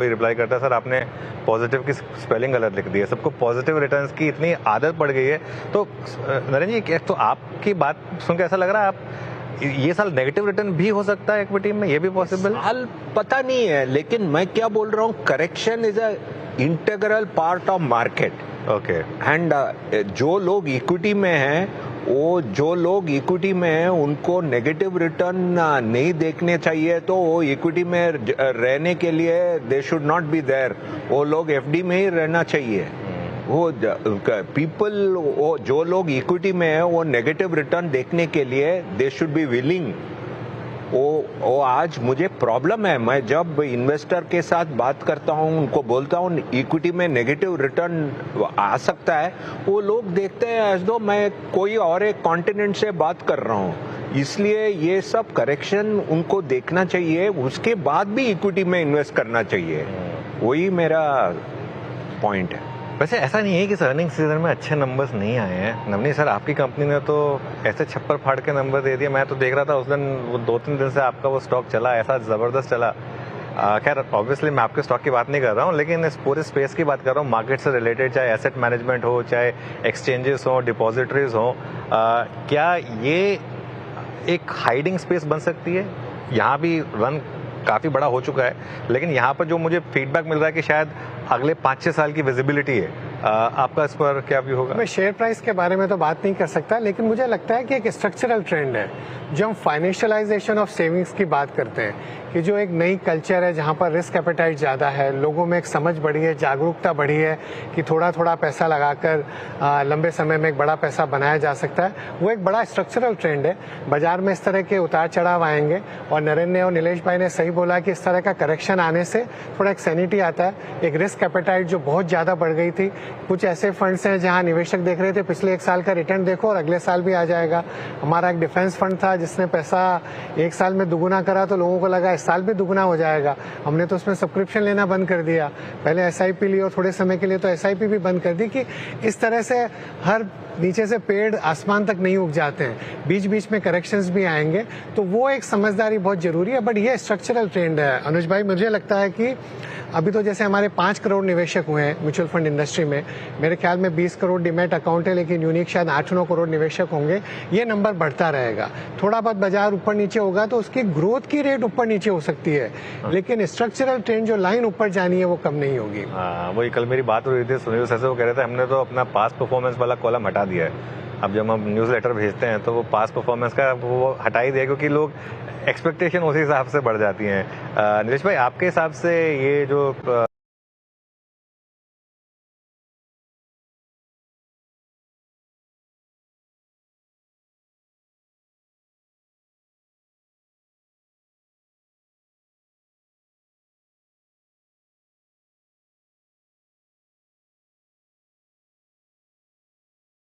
कोई रिप्लाई करता है सर आपने पॉजिटिव की स्पेलिंग गलत लिख दी है। सबको पॉजिटिव रिटर्न्स की इतनी आदत पड़ गई है। तो नरेंद्र जी, तो आपकी बात सुन के ऐसा लग रहा है आप ये साल नेगेटिव रिटर्न भी हो सकता है इक्विटी में, ये भी पॉसिबल है? साल पता नहीं है, लेकिन मैं क्या बोल रहा हूँ, correction is a integral part of market. Okay. And जो लोग इक्विटी में हैं, वो जो लोग इक्विटी में हैं उनको नेगेटिव रिटर्न नहीं देखने चाहिए, तो वो इक्विटी में रहने के लिए they should not be there. वो लोग एफडी में ही रहना चाहिए। वो पीपल, वो जो लोग इक्विटी में है वो नेगेटिव रिटर्न देखने के लिए दे शुड बी विलिंग। वो आज मुझे प्रॉब्लम है, मैं जब इन्वेस्टर के साथ बात करता हूँ उनको बोलता हूँ इक्विटी में नेगेटिव रिटर्न आ सकता है, वो लोग देखते हैं एज दो मैं कोई और एक कॉन्टिनेंट से बात कर रहा हूँ। इसलिए ये सब करेक्शन उनको देखना चाहिए, उसके बाद भी इक्विटी में इन्वेस्ट करना चाहिए। वही मेरा पॉइंट है। वैसे ऐसा नहीं है कि अर्निंग सीजन में अच्छे नंबर्स नहीं आए हैं। नवनीत सर, आपकी कंपनी ने तो ऐसे छप्पर फाड़ के नंबर दे दिए। मैं तो देख रहा था उस दिन, वो 2-3 दिन से आपका वो स्टॉक चला, ऐसा जबरदस्त चला। खैर ऑब्वियसली मैं आपके स्टॉक की बात नहीं कर रहा हूँ, लेकिन इस पूरे स्पेस की बात कर रहा हूँ, मार्केट से रिलेटेड, चाहे एसेट मैनेजमेंट हो, चाहे एक्सचेंजेस हो, डिपॉजिटरीज हो। क्या ये एक हाइडिंग स्पेस बन सकती है? यहाँ भी रन काफ़ी बड़ा हो चुका है, लेकिन यहाँ पर जो मुझे फीडबैक मिल रहा है कि शायद अगले 5-6 साल की विजिबिलिटी है। आपका इस पर क्या व्यू होगा? मैं शेयर प्राइस के बारे में तो बात नहीं कर सकता, लेकिन मुझे लगता है कि एक स्ट्रक्चरल ट्रेंड है। जो हम फाइनेंशियलाइजेशन ऑफ सेविंग्स की बात करते हैं, कि जो एक नई कल्चर है जहाँ पर रिस्क एपेटाइट ज़्यादा है, लोगों में एक समझ बढ़ी है, जागरूकता बढ़ी है कि थोड़ा थोड़ा पैसा लगाकर लंबे समय में एक बड़ा पैसा बनाया जा सकता है, वो एक बड़ा स्ट्रक्चरल ट्रेंड है। बाजार में इस तरह के उतार चढ़ाव आएंगे, और नरेंद्र ने और नीलेश भाई ने सही बोला कि इस तरह का करेक्शन आने से थोड़ा एक सैनिटी आता है। एक रिस्क एपेटाइट जो बहुत ज़्यादा बढ़ गई थी, कुछ ऐसे फंड्स हैं जहां निवेशक देख रहे थे पिछले 1 साल का रिटर्न देखो और अगले साल भी आ जाएगा। हमारा एक डिफेंस फंड था जिसने पैसा 1 साल में दुगुना करा, तो लोगों को लगा इस साल भी दुगुना हो जाएगा। हमने तो उसमें सब्सक्रिप्शन लेना बंद कर दिया, पहले एसआईपी ली और थोड़े समय के लिए तो एसआईपी भी बंद कर दी। कि इस तरह से हर नीचे से पेड़ आसमान तक नहीं उग जाते हैं, बीच बीच में करेक्शंस भी आएंगे, तो वो एक समझदारी बहुत जरूरी है। बट ये स्ट्रक्चरल ट्रेंड है अनुज भाई। मुझे लगता है कि अभी तो जैसे हमारे 5 करोड़ निवेशक हुए हैं म्यूचुअल फंड इंडस्ट्री में, मेरे ख्याल में 20 करोड़ डिमेट अकाउंट है, लेकिन यूनिक शायद 8-9 करोड़ निवेशक होंगे। ये नंबर बढ़ता रहेगा। थोड़ा बहुत बाजार ऊपर नीचे होगा तो उसकी ग्रोथ की रेट ऊपर नीचे हो सकती है, लेकिन स्ट्रक्चरल ट्रेंड जो लाइन ऊपर जानी है वो कम नहीं होगी। वही कल मेरी बात हो रही थी सुनील सर से, वो कह रहे थे हमने तो अपना पास परफॉर्मेंस वाला कॉलम हटा दिया है। अब जब हम न्यूज़ लेटर भेजते हैं तो वो पास परफॉर्मेंस का वो हटा ही दिया, क्योंकि लोग एक्सपेक्टेशन उसी हिसाब से बढ़ जाती हैं। नीलेश भाई, आपके हिसाब से ये जो